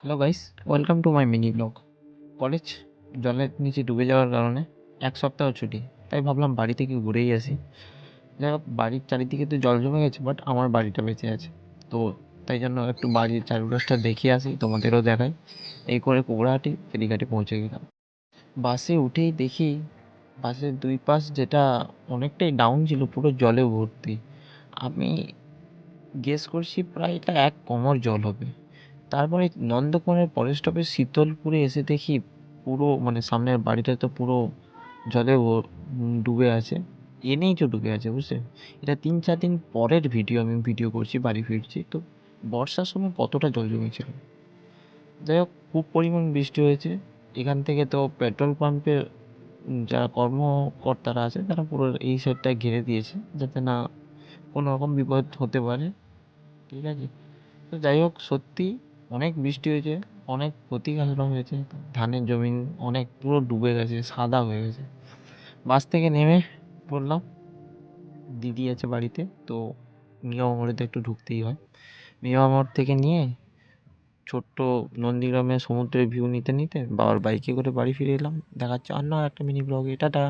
Hello guys, welcome to my mini blog. College জলের নিচে ডুবে যাওয়ার কারণে 1 সপ্তাহ ছুটি, তাই ভাবলাম বাড়ি থেকে ঘুরেই আসি। যাই হোক, বাড়ির চারিদিকে তো জল জমে গেছে, বাট আমার বাড়িটা বেঁচে আছে। তো তাই জন্য একটু বাড়ির চারপাশটা দেখে আসি, তোমাদেরও দেখাই। এই করে কোবরাহাটি ফেরিঘাটে পৌঁছে গেলাম। বাসে উঠেই দেখি বাসের দুই পাশ যেটা অনেকটাই ডাউন ছিল, পুরো জলে ভর্তি। আমি গেস করছি প্রায় এটা 1 কোমর জল হবে। তারপরে নন্দকুমারের পরের স্টপেজ শীতলপুরে এসে দেখি পুরো মানে সামনের বাড়িটা তো পুরো জলে ডুবে আছে। NH ডুবে আছে, বুঝলে। এটা 3-4 দিন পরের ভিডিও, আমি ভিডিও করছি বাড়ি ফিরছি তো। বর্ষার সময় কতটা জল জমেছিল। যাই হোক, খুব পরিমাণ বৃষ্টি হয়েছে। এখান থেকে তো পেট্রোল পাম্পের যারা কর্মকর্তারা আছে তারা পুরো এই সাইডটা ঘিরে দিয়েছে, যাতে না কোনো রকম বিপদ হতে পারে। ঠিক আছে। তো যাই হোক, সত্যি অনেক বৃষ্টি হয়েছে, অনেক ক্ষতিগ্রস্ত হয়েছে। ধানের জমি অনেক পুরো ডুবে গেছে, সাদা হয়ে গেছে। বাস থেকে নেমে বললাম দিদি আছে বাড়িতে, তো মিয়াও মোড়ে তো একটু ঢুকতেই হয়। মিয়াও মোড় থেকে নিয়ে ছোট্ট নন্দীগ্রামে সমুদ্রের ভিউ নিতে নিতে বাবার বাইকে করে বাড়ি ফিরে এলাম। দেখাচ্ছে অন্য একটা মিনি ব্লগে। টাটা।